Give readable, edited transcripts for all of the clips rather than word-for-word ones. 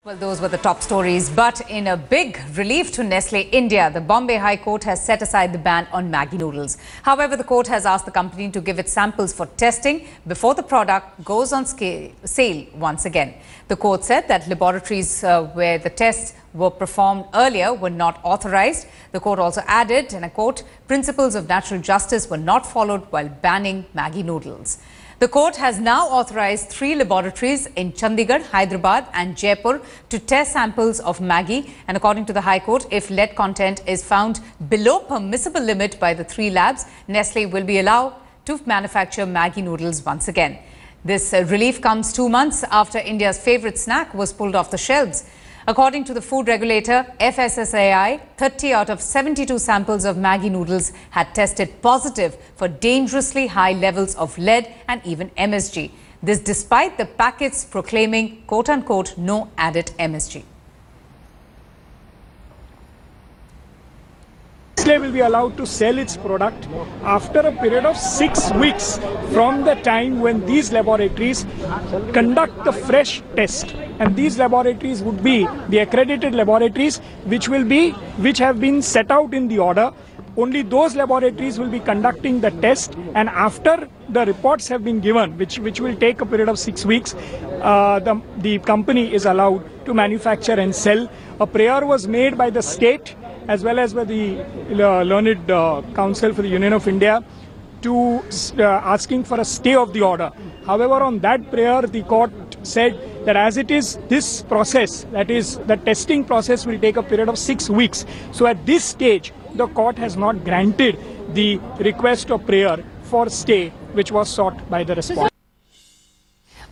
Well, those were the top stories. But in a big relief to Nestle India, the Bombay High Court has set aside the ban on Maggi noodles. However, the court has asked the company to give its samples for testing before the product goes on sale once again. The court said that laboratories where the tests were performed earlier were not authorized. The court also added, in a quote, principles of natural justice were not followed while banning Maggi noodles. The court has now authorized 3 laboratories in Chandigarh, Hyderabad and Jaipur to test samples of Maggi. And according to the High Court, if lead content is found below permissible limit by the 3 labs, Nestle will be allowed to manufacture Maggi noodles once again. This relief comes 2 months after India's favorite snack was pulled off the shelves. According to the food regulator, FSSAI, 30 out of 72 samples of Maggi noodles had tested positive for dangerously high levels of lead and even MSG. This despite the packets proclaiming, quote-unquote, no added MSG. Nestle will be allowed to sell its product after a period of 6 weeks from the time when these laboratories conduct the fresh test. And these laboratories would be the accredited laboratories which have been set out in the order. Only those laboratories will be conducting the test, and after the reports have been given, which will take a period of 6 weeks, the company is allowed to manufacture and sell. A prayer was made by the state as well as by the Learned Council for the Union of India to asking for a stay of the order. However, on that prayer, the court said that as it is, this process, that is the testing process, will take a period of 6 weeks. So at this stage, the court has not granted the request of prayer for stay, which was sought by the respondent.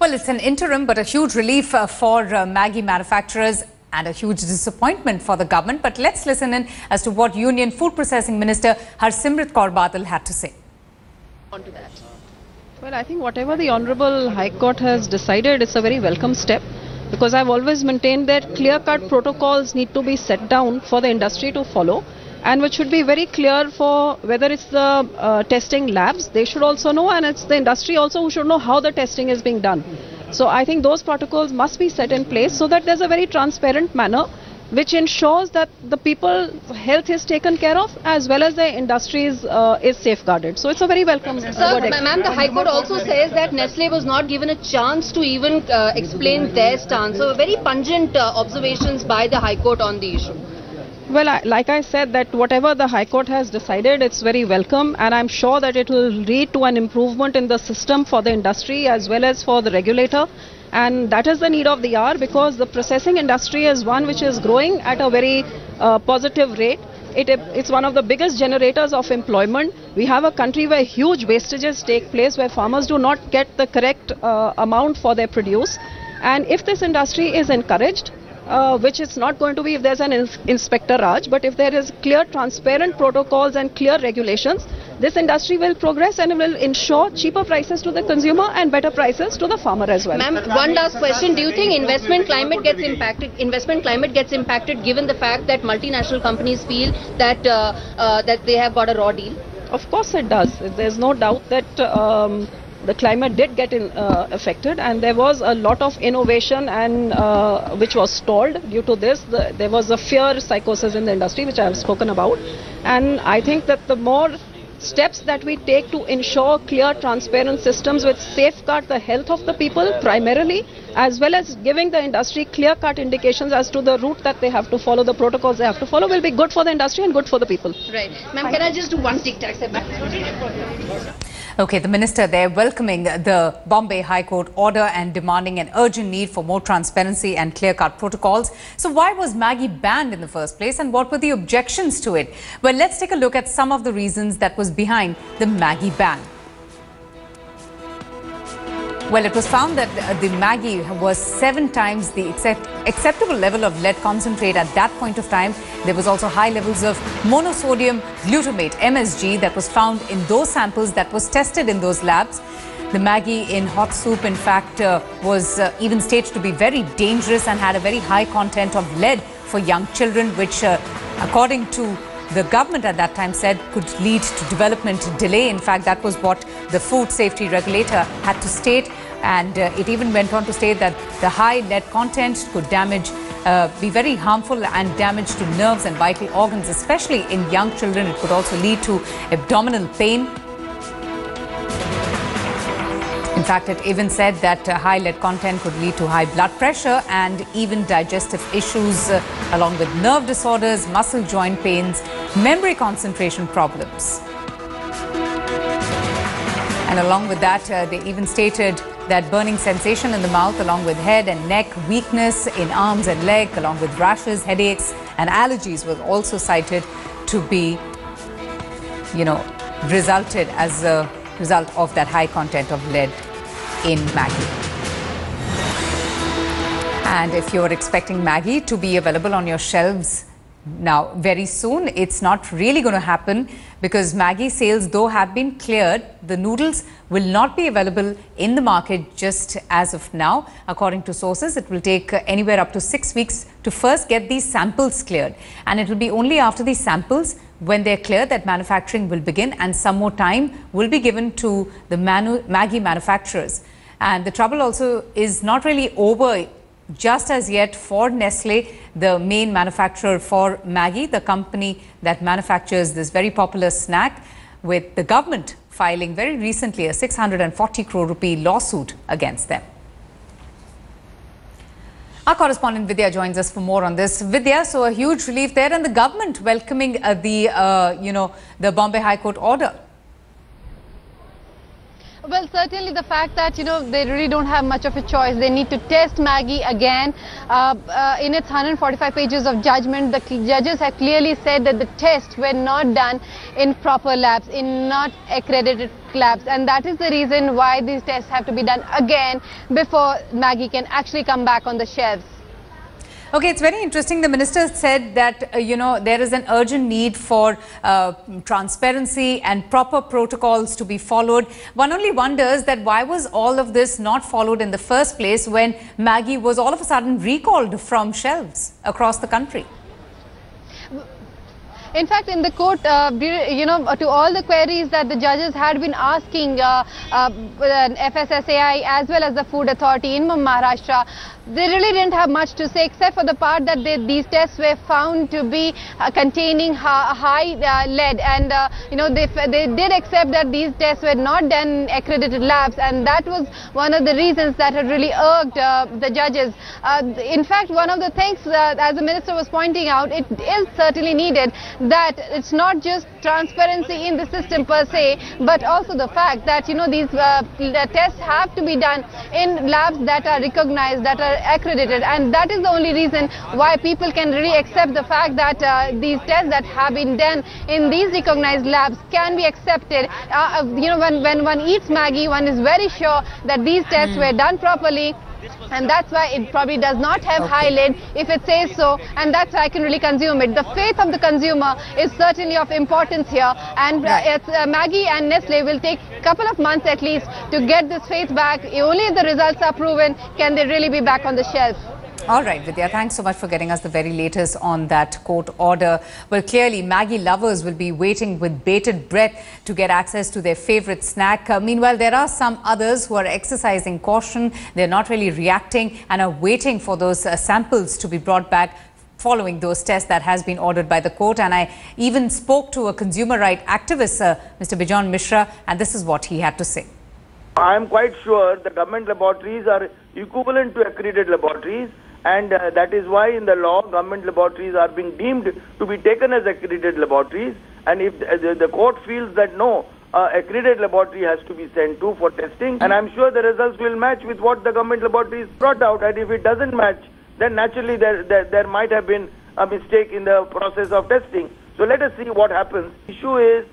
Well, it's an interim but a huge relief for Maggi manufacturers and a huge disappointment for the government. But let's listen in as to what Union Food Processing Minister Harsimrat Kaur Badal had to say. On to that. Well, I think whatever the Honorable High Court has decided is a very welcome step, because I've always maintained that clear-cut protocols need to be set down for the industry to follow, and which should be very clear for whether it's the testing labs, they should also know, and it's the industry also who should know how the testing is being done. So I think those protocols must be set in place so that there's a very transparent manner which ensures that the people's health is taken care of as well as the industries is safeguarded. So it's a very welcome verdict. Ma'am, the High Court also says that Nestle was not given a chance to even explain their stance. So very pungent observations by the High Court on the issue. Well, like I said, that whatever the High Court has decided, it's very welcome, and I'm sure that it will lead to an improvement in the system for the industry as well as for the regulator. And that is the need of the hour, because the processing industry is one which is growing at a very positive rate. It's one of the biggest generators of employment. We have a country where huge wastages take place, where farmers do not get the correct amount for their produce. And if this industry is encouraged, which it's not going to be if there's an Inspector Raj, but if there is clear, transparent protocols and clear regulations, this industry will progress and will ensure cheaper prices to the consumer and better prices to the farmer as well. Ma'am, one last question. Do you think investment climate gets impacted? Investment climate gets impacted given the fact that multinational companies feel that that they have got a raw deal? Of course it does. There's no doubt that the climate did get affected, and there was a lot of innovation and which was stalled due to this. There was a fear psychosis in the industry, which I have spoken about, and I think that the more steps that we take to ensure clear, transparent systems which safeguard the health of the people primarily, as well as giving the industry clear-cut indications as to the route that they have to follow, the protocols they have to follow, will be good for the industry and good for the people. Right. Ma'am, can I just do one tic-tac step back? Okay, the minister there welcoming the Bombay High Court order and demanding an urgent need for more transparency and clear-cut protocols. So why was Maggi banned in the first place, and what were the objections to it? Well, let's take a look at some of the reasons that was behind the Maggi ban. Well, it was found that the Maggi was 7 times the acceptable level of lead concentrate at that point of time. There was also high levels of monosodium glutamate, MSG, that was found in those samples that was tested in those labs. The Maggi in hot soup, in fact, was even stated to be very dangerous and had a very high content of lead for young children, which, according to the government at that time said could lead to development delay. In fact, that was what the food safety regulator had to state. And it even went on to state that the high lead content could be very harmful and damage to nerves and vital organs, especially in young children. It could also lead to abdominal pain. In fact, it even said that high lead content could lead to high blood pressure and even digestive issues, along with nerve disorders, muscle joint pains, memory concentration problems. And along with that, they even stated that burning sensation in the mouth, along with head and neck, weakness in arms and leg, along with rashes, headaches and allergies was also cited to be, resulted as a result of that high content of lead in Maggi. And if you're expecting Maggi to be available on your shelves now very soon, it's not really going to happen, because Maggi sales, though have been cleared, the noodles will not be available in the market just as of now. According to sources, it will take anywhere up to 6 weeks to first get these samples cleared. And it will be only after these samples, when they're clear, that manufacturing will begin, and some more time will be given to the Maggi manufacturers. And the trouble also is not really over just as yet for Nestle, the main manufacturer for Maggi, the company that manufactures this very popular snack, with the government filing very recently a 640 crore rupee lawsuit against them. Our correspondent Vidya joins us for more on this. Vidya, so a huge relief there, and the government welcoming the Bombay High Court order. Well, certainly the fact that, they really don't have much of a choice. They need to test Maggi again. In its 145 pages of judgment, the judges have clearly said that the tests were not done in proper labs, in not accredited labs. And that is the reason why these tests have to be done again before Maggi can actually come back on the shelves. Okay, it's very interesting. The minister said that, there is an urgent need for transparency and proper protocols to be followed. One only wonders that why was all of this not followed in the first place when Maggi was all of a sudden recalled from shelves across the country? In fact, in the court, to all the queries that the judges had been asking FSSAI as well as the Food Authority in Maharashtra, they really didn't have much to say, except for the part that these tests were found to be containing high lead, and they did accept that these tests were not done in accredited labs, and that was one of the reasons that had really irked the judges. In fact, one of the things as the minister was pointing out, it is certainly needed that it's not just transparency in the system per se, but also the fact that these tests have to be done in labs that are recognized, that are accredited, and that is the only reason why people can really accept the fact that these tests that have been done in these recognized labs can be accepted. When one eats Maggi, one is very sure that these tests were done properly, and that's why it probably does not have high lead if it says so, and that's why I can really consume it. The faith of the consumer is certainly of importance here, and Maggi and Nestle will take a couple of months at least to get this faith back. Only if the results are proven can they really be back on the shelf. All right, Vidya, thanks so much for getting us the very latest on that court order. Well, clearly, Maggi lovers will be waiting with bated breath to get access to their favorite snack. Meanwhile, there are some others who are exercising caution. They're not really reacting and are waiting for those samples to be brought back following those tests that has been ordered by the court. And I even spoke to a consumer right activist, Mr. Bijon Mishra, and this is what he had to say. I am quite sure the government laboratories are equivalent to accredited laboratories, and that is why in the law government laboratories are being deemed to be taken as accredited laboratories. And if the court feels that no, accredited laboratory has to be sent to for testing, and I'm sure the results will match with what the government laboratories brought out, and if it doesn't match, then naturally there might have been a mistake in the process of testing. So let us see what happens. The issue is,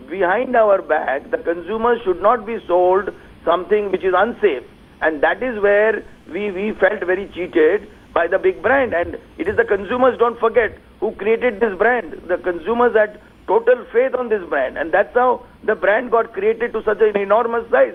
behind our back, the consumers should not be sold something which is unsafe, and that is where we felt very cheated by the big brand. And it is the consumers, don't forget, who created this brand. The consumers had total faith on this brand, and that's how the brand got created to such an enormous size.